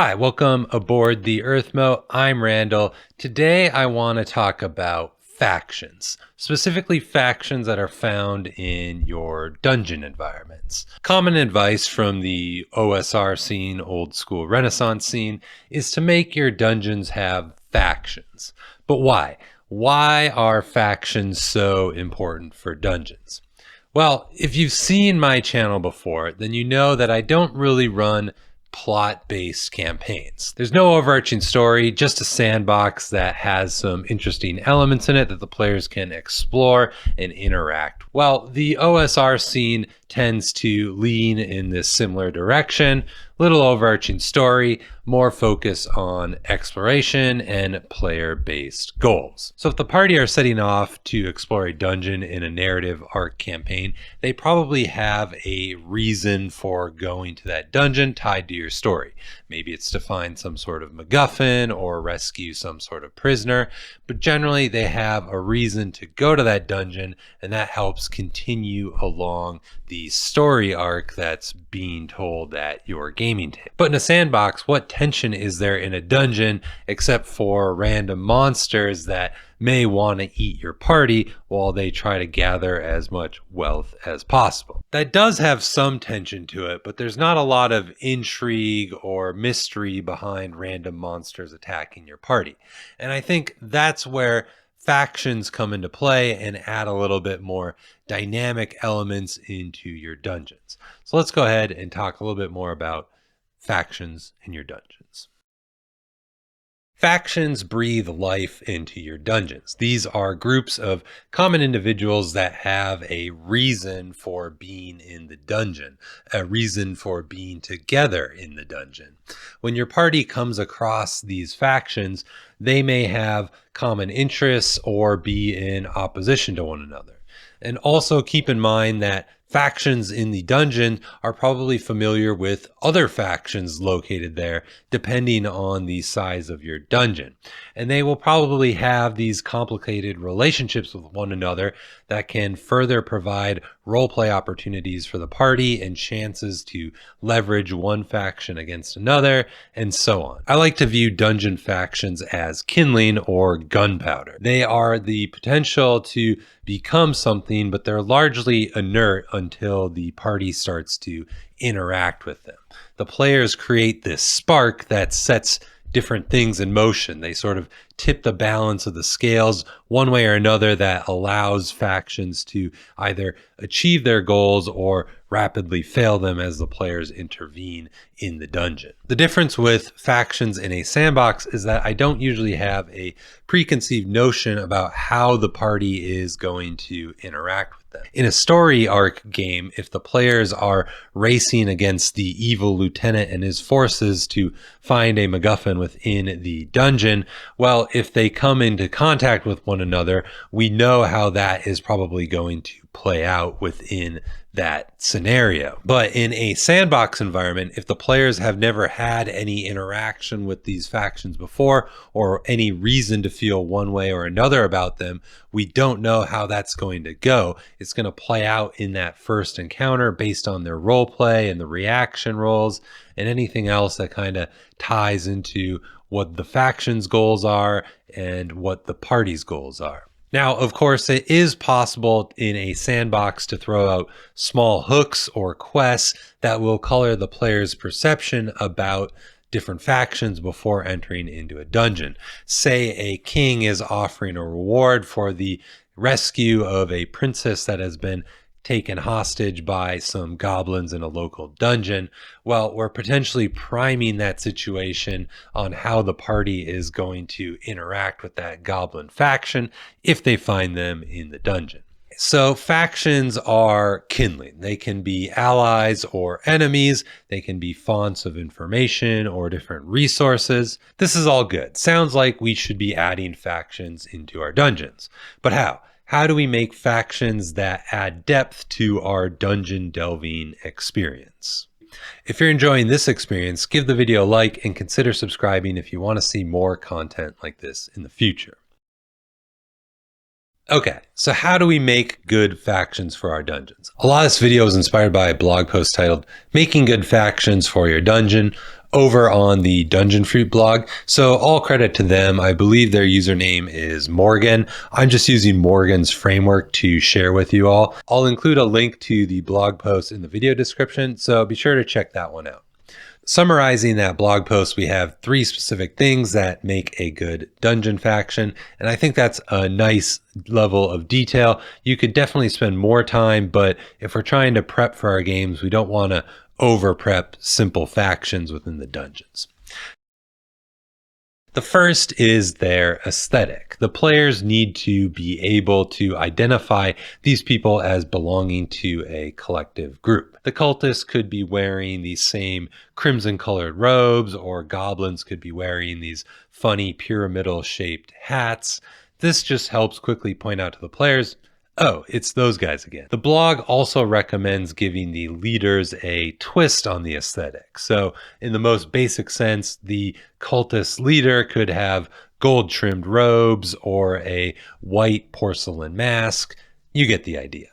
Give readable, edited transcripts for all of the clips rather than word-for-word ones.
Hi, welcome aboard the Earthmote. I'm Randall. Today I want to talk about factions, specifically factions that are found in your dungeon environments. Common advice from the OSR scene, old school Renaissance scene, is to make your dungeons have factions. But why? Why are factions so important for dungeons? Well, if you've seen my channel before, then you know that I don't really run plot-based campaigns. There's no overarching story, just a sandbox that has some interesting elements in it that the players can explore and interact. Well, the OSR scene tends to lean in this similar direction, little overarching story, more focus on exploration and player-based goals. So if the party are setting off to explore a dungeon in a narrative arc campaign, they probably have a reason for going to that dungeon tied to your story. Maybe it's to find some sort of MacGuffin or rescue some sort of prisoner, but generally they have a reason to go to that dungeon, and that helps continue along the story arc that's being told at your gaming table. But in a sandbox, what tension is there in a dungeon except for random monsters that may want to eat your party while they try to gather as much wealth as possible? That does have some tension to it, but there's not a lot of intrigue or mystery behind random monsters attacking your party. And I think that's where factions come into play and add a little bit more dynamic elements into your dungeons. So let's go ahead and talk a little bit more about factions in your dungeons. Factions breathe life into your dungeons. These are groups of common individuals that have a reason for being in the dungeon, a reason for being together in the dungeon. When your party comes across these factions, they may have common interests or be in opposition to one another. And also keep in mind that factions in the dungeon are probably familiar with other factions located there, depending on the size of your dungeon. And they will probably have these complicated relationships with one another that can further provide roleplay opportunities for the party and chances to leverage one faction against another, and so on. I like to view dungeon factions as kindling or gunpowder. They are the potential to become something, but they're largely inert until the party starts to interact with them. The players create this spark that sets different things in motion. They sort of tip the balance of the scales one way or another that allows factions to either achieve their goals or rapidly fail them as the players intervene in the dungeon. The difference with factions in a sandbox is that I don't usually have a preconceived notion about how the party is going to interact with them. In a story arc game, if the players are racing against the evil lieutenant and his forces to find a MacGuffin within the dungeon, well, if they come into contact with one another, we know how that is probably going to play out within that scenario. But in a sandbox environment, if the players have never had any interaction with these factions before or any reason to feel one way or another about them, we don't know how that's going to go. It's going to play out in that first encounter based on their role play and the reaction rolls and anything else that kind of ties into what the faction's goals are and what the party's goals are. Now, of course, it is possible in a sandbox to throw out small hooks or quests that will color the player's perception about different factions before entering into a dungeon. Say a king is offering a reward for the rescue of a princess that has been taken hostage by some goblins in a local dungeon. Well, we're potentially priming that situation on how the party is going to interact with that goblin faction if they find them in the dungeon. So factions are kindling. They can be allies or enemies. They can be fonts of information or different resources. This is all good. Sounds like we should be adding factions into our dungeons. But how? How do we make factions that add depth to our dungeon delving experience? If you're enjoying this experience, give the video a like and consider subscribing if you want to see more content like this in the future. Okay, so how do we make good factions for our dungeons? A lot of this video is inspired by a blog post titled Making Good Factions for Your Dungeon. over on the Dungeon Fruit blog. So all credit to them. I believe their username is Morgan. I'm just using Morgan's framework to share with you all. I'll include a link to the blog post in the video description, so be sure to check that one out. Summarizing that blog post, we have 3 specific things that make a good dungeon faction, and I think that's a nice level of detail. You could definitely spend more time, but if we're trying to prep for our games, we don't want to over prep simple factions within the dungeons. The first is their aesthetic. The players need to be able to identify these people as belonging to a collective group. The cultists could be wearing these same crimson colored robes, or goblins could be wearing these funny pyramidal shaped hats. This just helps quickly point out to the players, oh, it's those guys again. The blog also recommends giving the leaders a twist on the aesthetic. So in the most basic sense, the cultist leader could have gold trimmed robes or a white porcelain mask. You get the idea.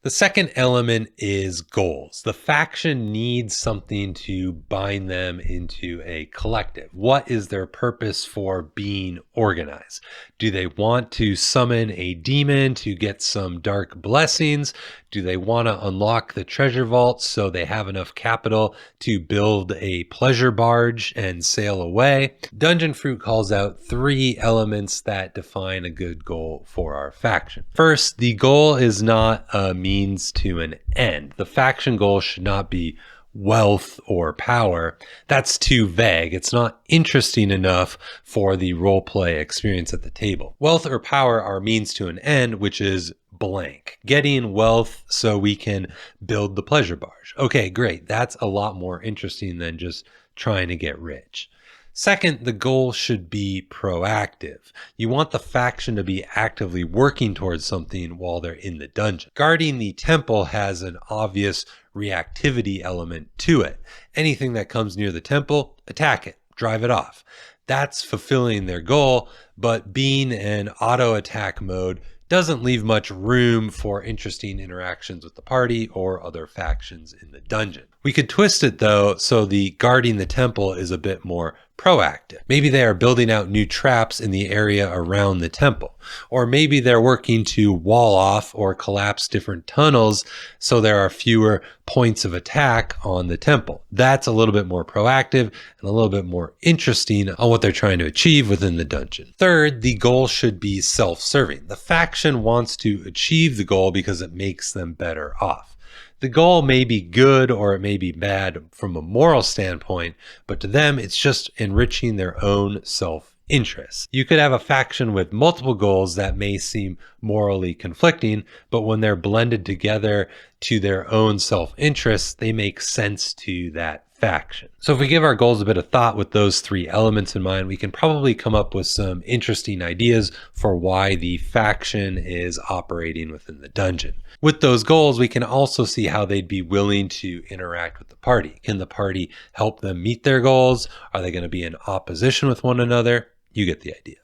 The second element is goals. The faction needs something to bind them into a collective. What is their purpose for being organized? Do they want to summon a demon to get some dark blessings? Do they want to unlock the treasure vault so they have enough capital to build a pleasure barge and sail away? Dungeon Fruit calls out 3 elements that define a good goal for our faction. First, the goal is not a means to an end. The faction goal should not be wealth or power. That's too vague. It's not interesting enough for the roleplay experience at the table. Wealth or power are means to an end, which is blank. Getting wealth so we can build the pleasure barge. Okay, great. That's a lot more interesting than just trying to get rich. Second, the goal should be proactive. You want the faction to be actively working towards something while they're in the dungeon. Guarding the temple has an obvious reactivity element to it. Anything that comes near the temple, attack it, drive it off. That's fulfilling their goal, but being in auto attack mode doesn't leave much room for interesting interactions with the party or other factions in the dungeon. We could twist it though, so the guarding the temple is a bit more proactive. Maybe they are building out new traps in the area around the temple, or maybe they're working to wall off or collapse different tunnels so there are fewer points of attack on the temple. That's a little bit more proactive and a little bit more interesting on what they're trying to achieve within the dungeon. Third, the goal should be self-serving. The faction wants to achieve the goal because it makes them better off. The goal may be good or it may be bad from a moral standpoint, but to them, it's just enriching their own self-interest. You could have a faction with multiple goals that may seem morally conflicting, but when they're blended together to their own self-interest, they make sense to that faction. So if we give our goals a bit of thought with those 3 elements in mind, we can probably come up with some interesting ideas for why the faction is operating within the dungeon. With those goals, we can also see how they'd be willing to interact with the party. Can the party help them meet their goals? Are they going to be in opposition with one another? You get the idea.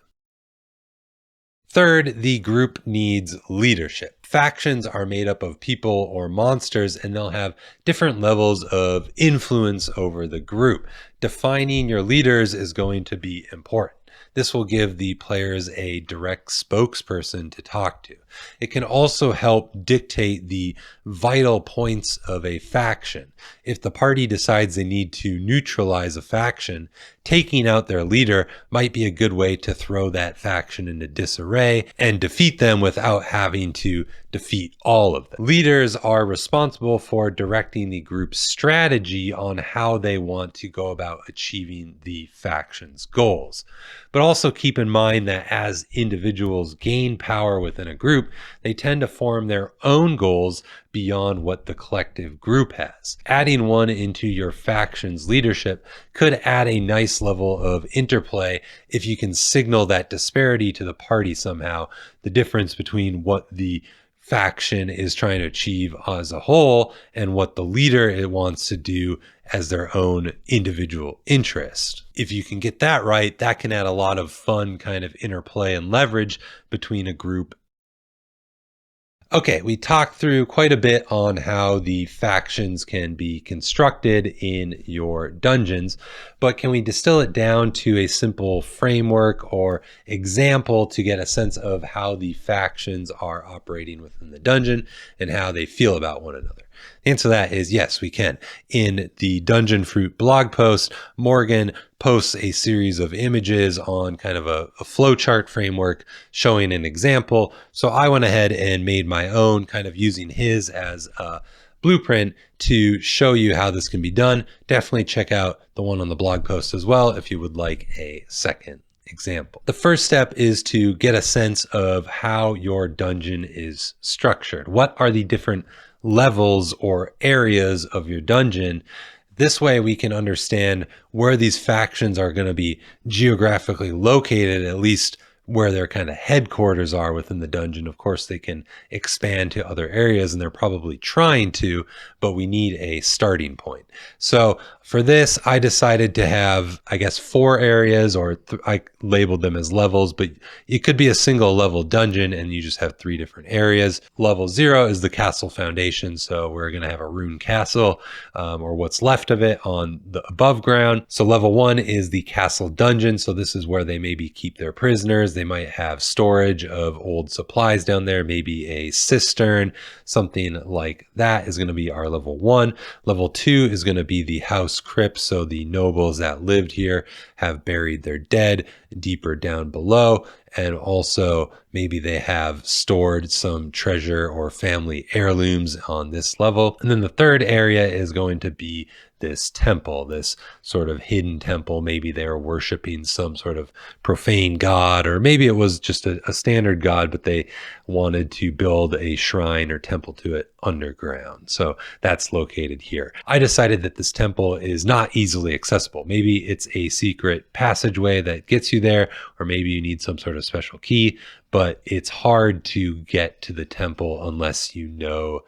Third, the group needs leadership. Factions are made up of people or monsters, and they'll have different levels of influence over the group. Defining your leaders is going to be important. This will give the players a direct spokesperson to talk to. It can also help dictate the vital points of a faction. If the party decides they need to neutralize a faction, taking out their leader might be a good way to throw that faction into disarray and defeat them without having to defeat all of them. Leaders are responsible for directing the group's strategy on how they want to go about achieving the faction's goals. But also keep in mind that as individuals gain power within a group, they tend to form their own goals beyond what the collective group has. Adding one into your faction's leadership could add a nice level of interplay if you can signal that disparity to the party somehow, the difference between what the faction is trying to achieve as a whole and what the leader it wants to do as their own individual interest. If you can get that right, that can add a lot of fun kind of interplay and leverage between a group. Okay, we talked through quite a bit on how the factions can be constructed in your dungeons, but can we distill it down to a simple framework or example to get a sense of how the factions are operating within the dungeon and how they feel about one another? The answer to that is yes, we can. In the Dungeon Fruit blog post, Morgan posts a series of images on kind of a flowchart framework showing an example. So I went ahead and made my own, kind of using his as a blueprint to show you how this can be done. Definitely check out the one on the blog post as well if you would like a second example. The first step is to get a sense of how your dungeon is structured. What are the different levels or areas of your dungeon? This way we can understand where these factions are going to be geographically located, at least where their kind of headquarters are within the dungeon. Of course, they can expand to other areas, and they're probably trying to, but we need a starting point. So for this, I decided to have, I guess, 4 areas, or I labeled them as levels, but it could be a single level dungeon and you just have 3 different areas. Level 0 is the castle foundation. So we're going to have a rune castle, or what's left of it, on the above ground. So level 1 is the castle dungeon. So this is where they maybe keep their prisoners. They might have storage of old supplies down there, maybe a cistern, something like that is going to be our level 1. Level 2 is going to be the house crypt. So the nobles that lived here have buried their dead deeper down below. And also maybe they have stored some treasure or family heirlooms on this level. And then the third area is going to be this temple, this sort of hidden temple. Maybe they were worshiping some sort of profane god, or maybe it was just a standard god, but they wanted to build a shrine or temple to it underground. So that's located here. I decided that this temple is not easily accessible. Maybe it's a secret passageway that gets you there, or maybe you need some sort of special key, but it's hard to get to the temple unless you know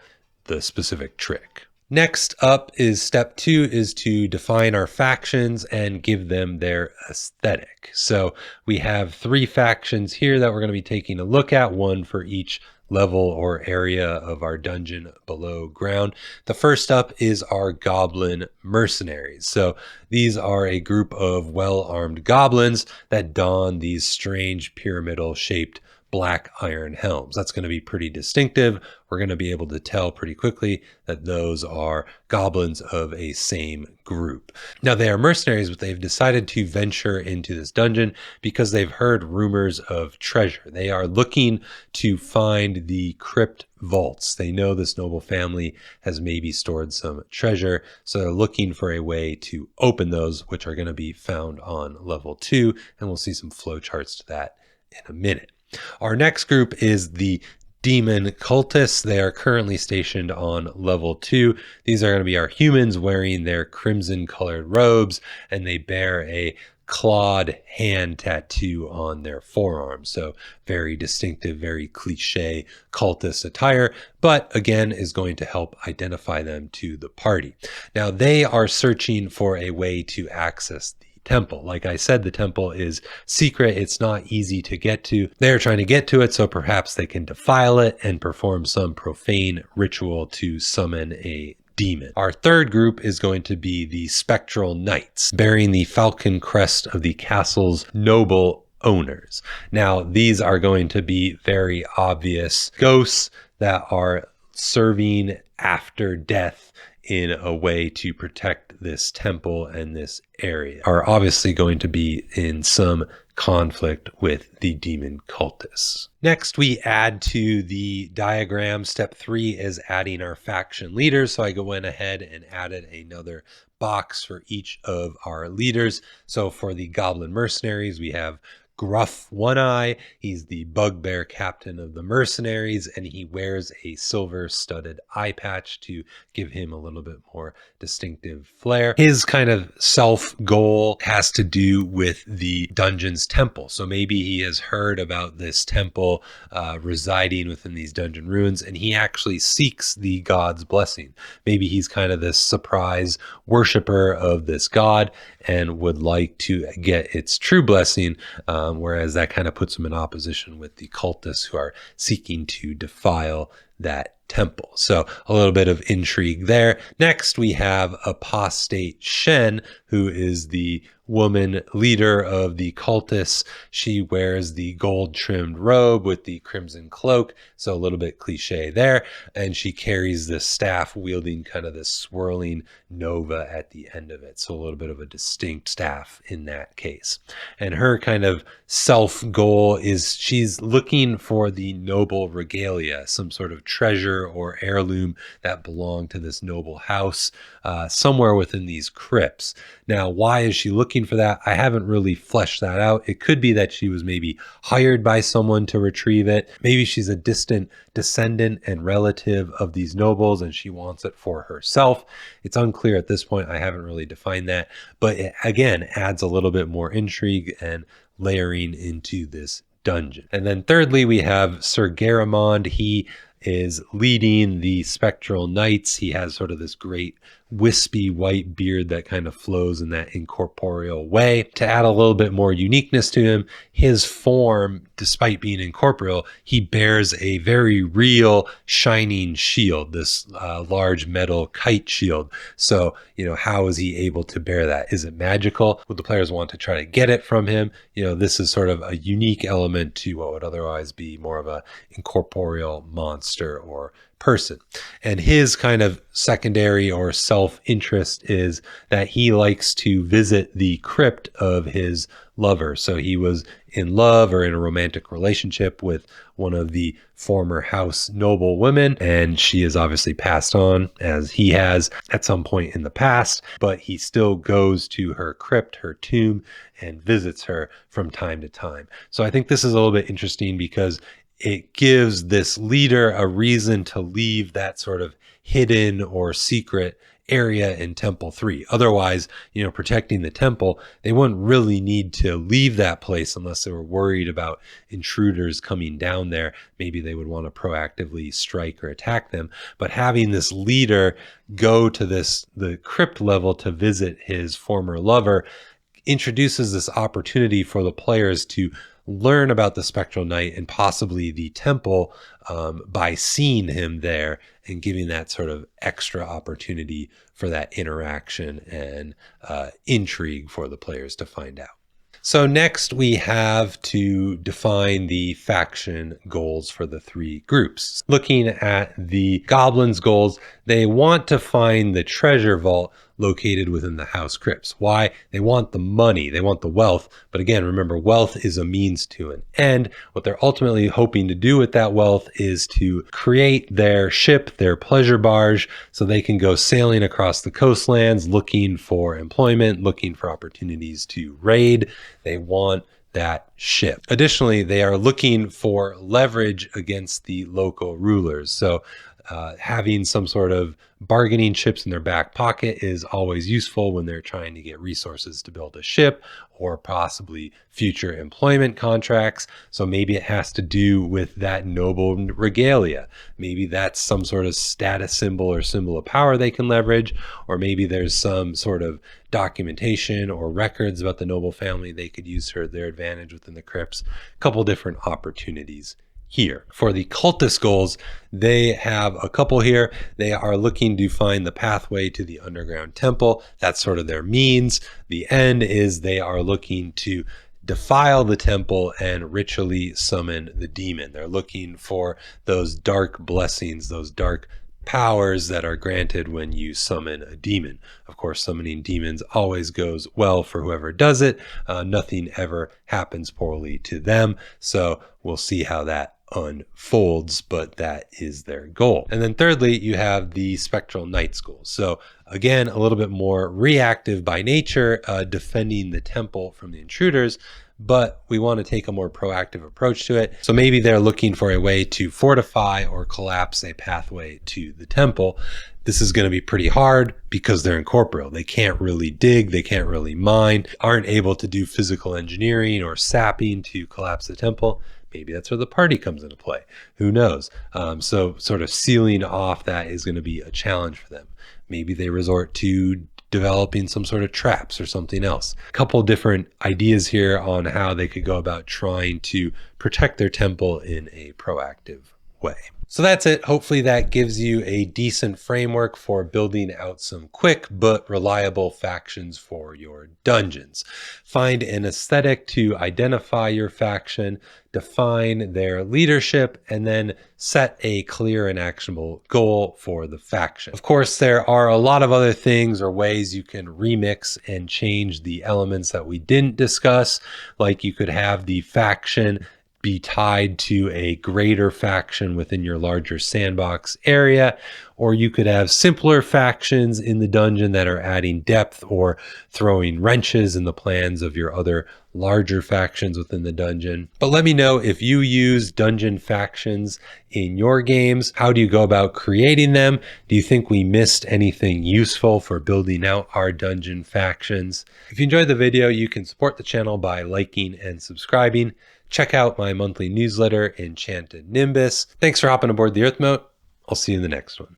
the specific trick. Next up is step 2, is to define our factions and give them their aesthetic. So we have 3 factions here that we're going to be taking a look at, one for each level or area of our dungeon below ground. The first up is our goblin mercenaries. So these are a group of well-armed goblins that don these strange pyramidal shaped black iron helms. That's going to be pretty distinctive. We're going to be able to tell pretty quickly that those are goblins of a same group. Now, they are mercenaries, but they've decided to venture into this dungeon because they've heard rumors of treasure. They are looking to find the crypt vaults. They know this noble family has maybe stored some treasure, so they're looking for a way to open those, which are going to be found on level 2, and we'll see some flowcharts to that in a minute. Our next group is the demon cultists. They are currently stationed on level 2. These are going to be our humans wearing their crimson colored robes, and they bear a clawed hand tattoo on their forearm. So very distinctive, very cliche cultist attire, but again is going to help identify them to the party. Now they are searching for a way to access the temple. Like I said, the temple is secret. It's not easy to get to. They're trying to get to it, so perhaps they can defile it and perform some profane ritual to summon a demon. Our third group is going to be the spectral knights, bearing the falcon crest of the castle's noble owners. Now, these are going to be very obvious ghosts that are serving after death in a way to protect this temple and this area, are obviously going to be in some conflict with the demon cultists. Next, we add to the diagram. Step 3 is adding our faction leaders. So I went ahead and added another box for each of our leaders. So for the goblin mercenaries, we have Gruff One Eye. He's the bugbear captain of the mercenaries, and he wears a silver studded eye patch to give him a little bit more distinctive flair. His kind of self goal has to do with the dungeon's temple. So maybe he has heard about this temple residing within these dungeon ruins, and he actually seeks the god's blessing. Maybe he's kind of this surprise worshiper of this god and would like to get its true blessing whereas that kind of puts them in opposition with the cultists who are seeking to defile that temple. So a little bit of intrigue there. Next, we have apostate Shen, who is the woman leader of the cultists. She wears the gold trimmed robe with the crimson cloak, so a little bit cliche there. And she carries this staff wielding kind of this swirling nova at the end of it. So a little bit of a distinct staff in that case. And her kind of self goal is she's looking for the noble regalia, some sort of treasure or heirloom that belonged to this noble house somewhere within these crypts. Now, why is she looking for that? I haven't really fleshed that out. It could be that she was maybe hired by someone to retrieve it. Maybe she's a distant descendant and relative of these nobles and she wants it for herself. It's unclear at this point. I haven't really defined that, but it again adds a little bit more intrigue and layering into this dungeon. And then thirdly, we have Sir Garamond. He is leading the spectral knights. He has sort of this great wispy white beard that kind of flows in that incorporeal way. To add a little bit more uniqueness to him, his form, despite being incorporeal, he bears a very real shining shield, this large metal kite shield. So, how is he able to bear that? Is it magical? Would the players want to try to get it from him? This is sort of a unique element to what would otherwise be more of a incorporeal monster or person. And his kind of secondary or self-interest is that he likes to visit the crypt of his lover. So he was in love or in a romantic relationship with one of the former house noble women, and she is obviously passed on as he has at some point in the past, but he still goes to her crypt, her tomb, and visits her from time to time. So I think this is a little bit interesting because it gives this leader a reason to leave that sort of hidden or secret area in Temple 3. Otherwise, protecting the temple, they wouldn't really need to leave that place unless they were worried about intruders coming down there. Maybe they would want to proactively strike or attack them. But having this leader go to the crypt level to visit his former lover introduces this opportunity for the players to learn about the spectral knight and possibly the temple by seeing him there and giving that sort of extra opportunity for that interaction and intrigue for the players to find out. So next we have to define the faction goals for the three groups. Looking at the goblins' goals, they want to find the treasure vault located within the house crypts. Why? They want the money, they want the wealth. But again, remember, wealth is a means to an end. What they're ultimately hoping to do with that wealth is to create their ship, their pleasure barge, so they can go sailing across the coastlands looking for employment, looking for opportunities to raid. They want that ship. Additionally, they are looking for leverage against the local rulers. So having some sort of bargaining chips in their back pocket is always useful when they're trying to get resources to build a ship or possibly future employment contracts. So maybe it has to do with that noble regalia. Maybe that's some sort of status symbol or symbol of power they can leverage, or maybe there's some sort of documentation or records about the noble family they could use for their advantage within the crypts. A couple different opportunities here. For the cultist goals, they have a couple here. They are looking to find the pathway to the underground temple. That's sort of their means. The end is they are looking to defile the temple and ritually summon the demon. They're looking for those dark blessings, those dark powers that are granted when you summon a demon. Of course, summoning demons always goes well for whoever does it. Nothing ever happens poorly to them. So we'll see how that unfolds, but that is their goal. And then thirdly, you have the spectral knights goals. So again, a little bit more reactive by nature, defending the temple from the intruders, but we want to take a more proactive approach to it. So maybe they're looking for a way to fortify or collapse a pathway to the temple. This is going to be pretty hard because they're incorporeal. They can't really dig, they can't really mine, aren't able to do physical engineering or sapping to collapse the temple. Maybe that's where the party comes into play. Who knows? So sort of sealing off that is going to be a challenge for them. Maybe they resort to developing some sort of traps or something else. A couple different ideas here on how they could go about trying to protect their temple in a proactive way. So that's it. Hopefully that gives you a decent framework for building out some quick but reliable factions for your dungeons. Find an aesthetic to identify your faction, define their leadership, and then set a clear and actionable goal for the faction. Of course, there are a lot of other things or ways you can remix and change the elements that we didn't discuss, like you could have the faction be tied to a greater faction within your larger sandbox area, or you could have simpler factions in the dungeon that are adding depth or throwing wrenches in the plans of your other larger factions within the dungeon. But let me know if you use dungeon factions in your games. How do you go about creating them? Do you think we missed anything useful for building out our dungeon factions? If you enjoyed the video, you can support the channel by liking and subscribing. Check out my monthly newsletter, Enchanted Nimbus. Thanks for hopping aboard the Earthmote. I'll see you in the next one.